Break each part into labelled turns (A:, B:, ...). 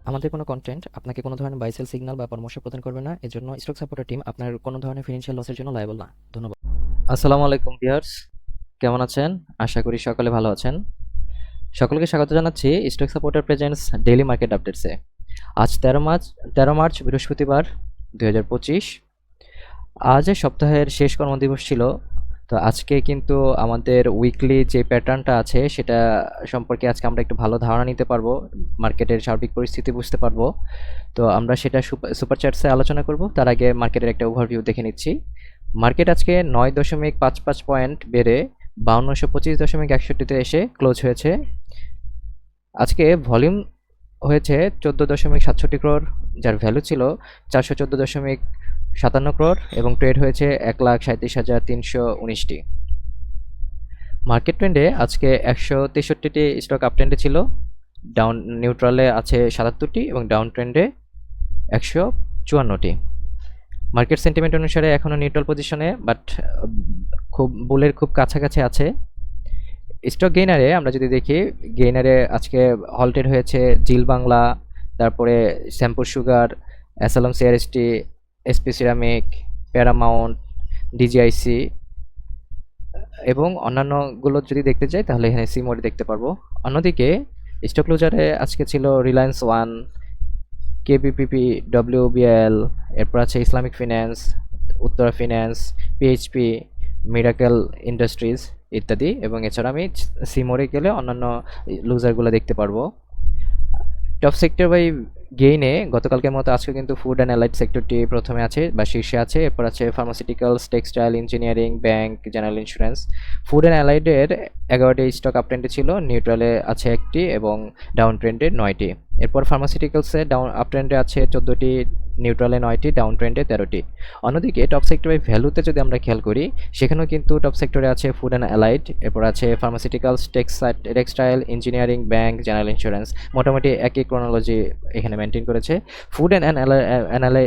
A: আমাদের কোনো কন্টেন্ট আপনাকে কোনো ধরনের বাই সেল সিগন্যাল বা পরামর্শ প্রদান করবে না। এজন্য স্টক সাপোর্টার টিম আপনার কোনো ধরনের ফিনান্সিয়াল লসের জন্য লায়াবল না। ধন্যবাদ।
B: আসসালামু আলাইকুম ভিউয়ার্স, কেমন আছেন? আশা করি সকলে ভালো আছেন। সকলকে স্বাগত জানাচ্ছি Stock Supporter presents daily market আপডেটসে। আজ 13 মার্চ বৃহস্পতিবার 2025। আজ সপ্তাহের শেষ কর্মদিবস ছিল। তো আজকে কিন্তু আমাদের উইকলি যে প্যাটার্নটা আছে সেটা সম্পর্কে আজকে আমরা একটু ভালো ধারণা নিতে পারবো, মার্কেটের সার্বিক পরিস্থিতি বুঝতে পারবো। তো আমরা সেটা সুপার চ্যাটসে আলোচনা করব। তার আগে মার্কেটের একটা ওভারভিউ দেখে নিচ্ছি। মার্কেট আজকে 9.55 পয়েন্ট বেড়ে 5225.61তে এসে ক্লোজ হয়েছে। আজকে ভলিউম হয়েছে 14.67 ক্রোর, যার ভ্যালু ছিল 414.57 ক্রোর এবং ট্রেড হয়েছে 1,37,319টি। মার্কেট ট্রেন্ডে আজকে 163টি স্টক আপ ট্রেন্ডে ছিল, ডাউন নিউট্রালে আছে 77টি এবং ডাউন ট্রেন্ডে 154টি। মার্কেট সেন্টিমেন্ট অনুসারে এখনও নিউট্রাল পজিশনে, বাট বুলের খুব কাছাকাছি আছে। স্টক গেইনারে আমরা যদি দেখি, গেইনারে আজকে হল্টেড হয়েছে জিল বাংলা, তারপরে শ্যাম্পুর সুগার, অ্যাসালম সিআরএসটি, এসপি সিরামিক, প্যারামাউন্ট, ডিজিআইসি এবং অন্যান্যগুলো যদি দেখতে চাই তাহলে এখানে সিমোড দেখতে পারবো। অন্যদিকে স্টক ক্লোজারে আজকে ছিল রিলায়েন্স ওয়ান, কেপিপিপি, ডব্লিউবিএল, এরপর আছে Islamic finance, Uttara finance, PHP, miracle industries ইত্যাদি। এবং এছাড়া আমি সিমোরে গেলে অন্যান্য লুজারগুলো দেখতে পারবো। টপ সেক্টর বাই গেইনে গতকালকের মতো আজকে কিন্তু ফুড অ্যান্ড অ্যালাইড সেক্টরটি প্রথমে আছে বা শীর্ষে আছে, এরপর আছে pharmaceuticals, textile, engineering, bank, general insurance. Food and অ্যালাইডের 11টি স্টক আপ ট্রেন্ডে ছিল, নিউট্রালে আছে 1টি এবং ডাউন ট্রেন্ডে 9টি। এরপর ফার্মাসিউটিক্যালসে ডাউন আপ ট্রেন্ডে আছে 14টি, নিউট্রালে 9টি, ডাউন ট্রেন্ডে 13টি। অন্যদিকে টপ সেক্টর বাই ভ্যালুতে যদি আমরা খেয়াল করি, সেখানেও কিন্তু টপ সেক্টরে আছে ফুড অ্যান্ড অ্যালাইড, এরপর আছে pharmaceuticals, textile, engineering, bank, general insurance. মোটামুটি একই ক্রোনোলজি এখানে মেনটেন করেছে। ফুড অ্যান্ড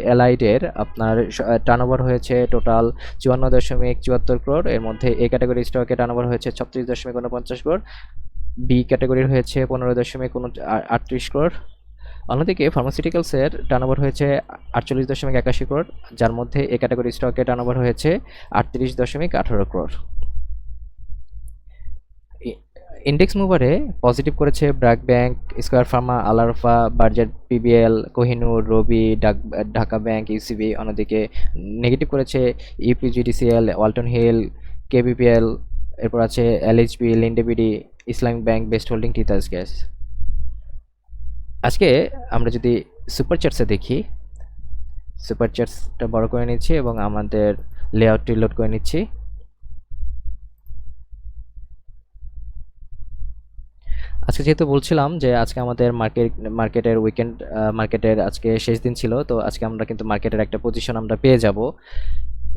B: অ্যালাইডের আপনার টার্নওভার হয়েছে টোটাল 54.74 ক্রোর। এর মধ্যে এ ক্যাটাগরি স্টকে টার্নওভার হয়েছে 36.49 ক্রোর, বি ক্যাটাগরির হয়েছে 15.38 ক্রোর। অন্যদিকে ফার্মাসিউটিক্যালসের টার্নওভার হয়েছে 48.81 ক্রোর, যার মধ্যে এ ক্যাটাগরি স্টকে টার্নওভার হয়েছে 38.18 ক্রোর। ইন্ডেক্স মুভারে পজিটিভ করেছে ব্র্যাক ব্যাংক, স্কয়ার ফার্মা, আলারফা, Berger PBL, Kohinoor, Robi, Dhaka Bank, UCB. অন্যদিকে নেগেটিভ করেছে ইউপিজিডিসিএল, ওয়ালটন হিল, কেবিপিএল, এরপর আছে LHB, Linde BD, Islamic Bank, Best Holding, Titas Gas. আজকে আমরা যদি সুপার চ্যাটসে দেখি, সুপার চ্যাটসটা বড় করে নিচ্ছি এবং আমাদের লেআউটটি লোড করে নিচ্ছি। আজকে যেহেতু বলছিলাম যে আজকে আমাদের মার্কেটের উইকেন্ড, মার্কেটের আজকে শেষ দিন ছিল, তো আজকে আমরা কিন্তু মার্কেটের একটা পজিশন আমরা পেয়ে যাব।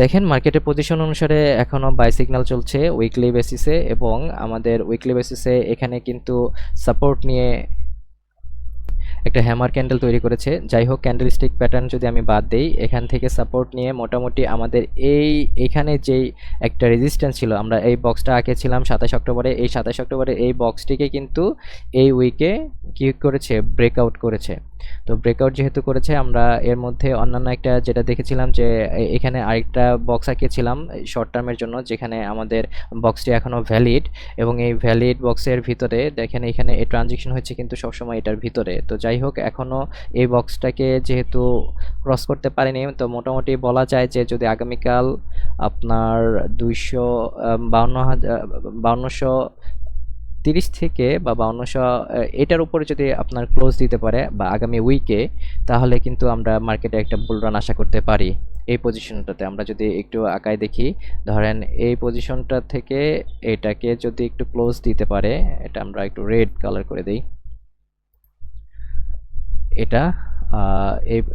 B: দেখেন, মার্কেটের পজিশন অনুসারে এখনও বাই সিগন্যাল চলছে উইকলি বেসিসে, এবং আমাদের উইকলি বেসিসে এখানে কিন্তু সাপোর্ট নিয়ে একটা হ্যামার ক্যান্ডেল তৈরি করেছে। যাই হোক, ক্যান্ডেলস্টিক প্যাটার্ন যদি আমি বাদ দেই, এখান থেকে সাপোর্ট নিয়ে মোটামুটি আমাদের এইখানে যেই একটা রেজিস্ট্যান্স ছিল, আমরা এই বক্সটা আঁকেছিলাম 27 অক্টোবরে, এই 27 অক্টোবরে এই বক্সটিকে কিন্তু এই উইকে কী করেছে, ব্রেকআউট করেছে। তো ব্রেকআউট যেহেতু করেছে, আমরা এর মধ্যে অন্যান্য একটা যেটা দেখেছিলাম যে এখানে আরেকটা বক্স আঁকিয়েছিলাম শর্ট টার্মের জন্য, যেখানে আমাদের বক্সটি এখনও ভ্যালিড, এবং এই ভ্যালিড বক্সের ভিতরে দেখেন এখানে এই ট্রানজিশন হচ্ছে কিন্তু সবসময় এটার ভিতরে। তো যাই হোক, এখনও এই বক্সটাকে যেহেতু ক্রস করতে পারেনি, তো মোটামুটি বলা যায় যে যদি আগামীকাল আপনার 5230 থেকে বা 5200 এটার উপরে যদি আপনার ক্লোজ দিতে পারে বা আগামী উইকে, তাহলে কিন্তু আমরা মার্কেটে একটা বুলরান আশা করতে পারি। এই পজিশনটাতে আমরা যদি একটু আঁকায় দেখি, ধরেন এই পজিশনটা থেকে এটাকে যদি একটু ক্লোজ দিতে পারে, এটা আমরা একটু রেড কালার করে দিই, এটা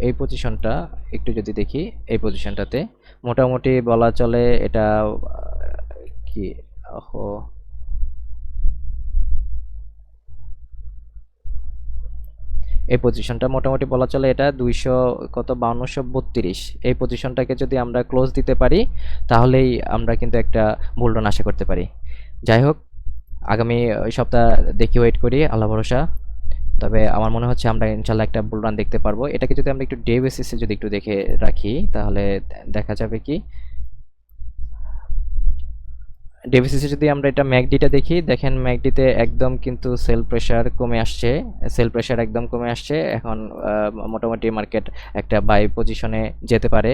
B: এই পজিশনটা একটু যদি দেখি, এই পজিশনটাতে মোটামুটি বলা চলে এটা কি, এই পজিশনটা মোটামুটি বলা চলে এটা 5232 এই পজিশনটাকে যদি আমরা ক্লোজ দিতে পারি তাহলেই আমরা কিন্তু একটা বুল রান আশা করতে পারি। যাই হোক, আগামী সপ্তাহ দেখি, ওয়েট করি, আল্লাহ ভরসা। তবে আমার মনে হচ্ছে আমরা ইনশাল্লাহ একটা বুল রান দেখতে পারবো। এটাকে যদি আমরা একটু ডে বেসিসে যদি একটু দেখে রাখি তাহলে দেখা যাবে কি, ডে বেসিসে যদি আমরা এটা ম্যাকডিটা দেখি, দেখেন ম্যাকডিতে একদম কিন্তু সেল প্রেশার কমে আসছে, সেল প্রেশার একদম কমে আসছে। এখন মোটামুটি মার্কেট একটা বাই পজিশনে যেতে পারে।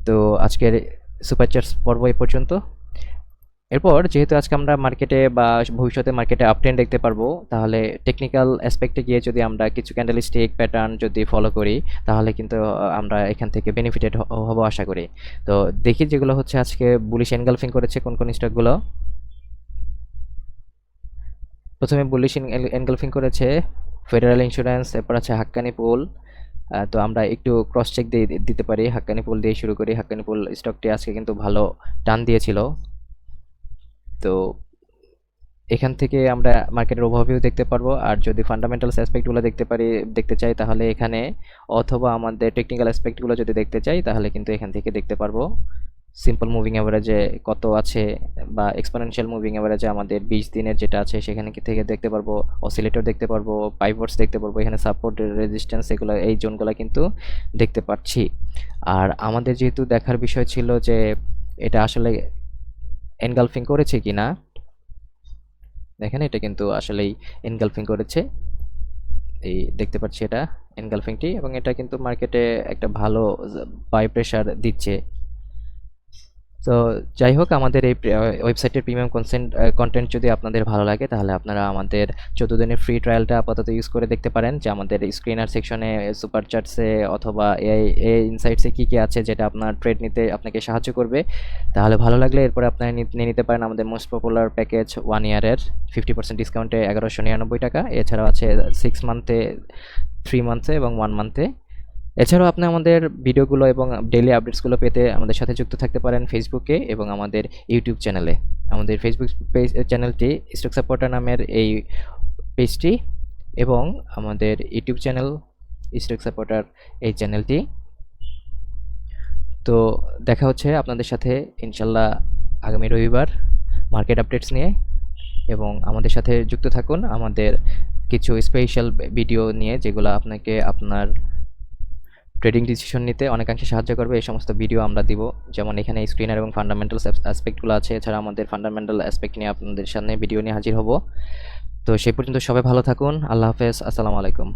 B: তো আজকের সুপার চার্টস পর্ব এই পর্যন্ত। এরপর যেহেতু আজকে আমরা মার্কেটে বা ভবিষ্যতে মার্কেটে আপট্রেন্ড দেখতে পারবো, তাহলে টেকনিক্যাল অ্যাসপেক্টে গিয়ে যদি আমরা কিছু ক্যান্ডেলস্টিক প্যাটার্ন যদি ফলো করি তাহলে কিন্তু আমরা এখান থেকে বেনিফিটেড হব আশা করি। তো দেখি যেগুলো হচ্ছে আজকে বুলিশ এনগালফিং করেছে কোন কোন স্টকগুলো। প্রথমে বুলিশ এনগালফিং করেছে ফেডারেল ইন্স্যুরেন্স, এরপর আছে হাক্কানি পুল। তো আমরা একটু ক্রস চেক দিয়ে দিতে পারি, হাক্কানি পুল দিয়ে শুরু করি। হাক্কানি পুল স্টকটি আজকে কিন্তু ভালো টান দিয়েছিল। তো এখান থেকে আমরা মার্কেটের ওভারভিউ দেখতে পারবো, আর যদি ফান্ডামেন্টালস অ্যাসপেক্টগুলো দেখতে চাই তাহলে এখানে, অথবা আমাদের টেকনিক্যাল অ্যাসপেক্টগুলো যদি দেখতে চাই তাহলে কিন্তু এখান থেকে দেখতে পারবো। সিম্পল মুভিং অ্যাভারেজে কত আছে বা এক্সপোনেনশিয়াল মুভিং অ্যাভারেজে আমাদের 20 দিনের যেটা আছে সেখানে থেকে দেখতে পারবো। অসিলেটর দেখতে পারবো, পাইভটস দেখতে পারবো, এখানে সাপোর্ট, রেজিস্ট্যান্স, এগুলো এই জোনগুলো কিন্তু দেখতে পাচ্ছি। আর আমাদের যেহেতু দেখার বিষয় ছিল যে এটা আসলে এনগালফিং করেছে কিনা, দেখেন এটা কিন্তু আসলেই এনগালফিং করেছে, এই দেখতে পাচ্ছি এটা এনগালফিংটি, এবং এটা কিন্তু মার্কেটে একটা ভালো বাই প্রেশার দিচ্ছে। তো যাই হোক, আমাদের এই ওয়েবসাইটের প্রিমিয়াম কন্টেন্ট যদি আপনাদের ভালো লাগে তাহলে আপনারা আমাদের 14 দিনের ফ্রি ট্রায়ালটা আপাতত ইউজ করে দেখতে পারেন, যে আমাদের স্ক্রিনার সেকশনে, সুপার চার্টসে অথবা এ ইনসাইটসে কী কী আছে যেটা আপনার ট্রেড নিতে আপনাকে সাহায্য করবে। তাহলে ভালো লাগলে এরপরে আপনারা নিয়ে নিতে পারেন আমাদের মোস্ট পপুলার প্যাকেজ 1 ইয়ারের 50% ডিসকাউন্টে 1199 টাকা। এছাড়াও আছে 6 মান্থে, 3 মান্থে এবং 1 মান্থে। এছাড়াও আপনি আমাদের ভিডিওগুলো এবং ডেইলি আপডেটসগুলো পেতে আমাদের সাথে যুক্ত থাকতে পারেন ফেসবুকে এবং আমাদের ইউটিউব চ্যানেলে। আমাদের ফেসবুক চ্যানেলটি স্টক সাপোর্টার নামের এই পেজটি, এবং আমাদের ইউটিউব চ্যানেল স্টক সাপোর্টার এই চ্যানেলটি। তো দেখা হচ্ছে আপনাদের সাথে ইনশাল্লাহ আগামী রবিবার মার্কেট আপডেটস নিয়ে, এবং আমাদের সাথে যুক্ত থাকুন আমাদের কিছু স্পেশাল ভিডিও নিয়ে যেগুলো আপনাকে আপনার ট্রেডিং ডিসিশন নিতে অনেকাংশে সাহায্য করবে। এই সমস্ত ভিডিও আমরা দিব, যেমন এখানে স্ক্রিনার এবং ফান্ডামেন্টাল অ্যাসপেক্টগুলো আছে। এছাড়া আমাদের ফান্ডামেন্টাল অ্যাসপেক্ট নিয়ে আপনাদের সামনে ভিডিও নিয়ে হাজির হব। তো সেই পর্যন্ত সবাই ভালো থাকুন, আল্লাহ হাফেজ, আসসালামু আলাইকুম।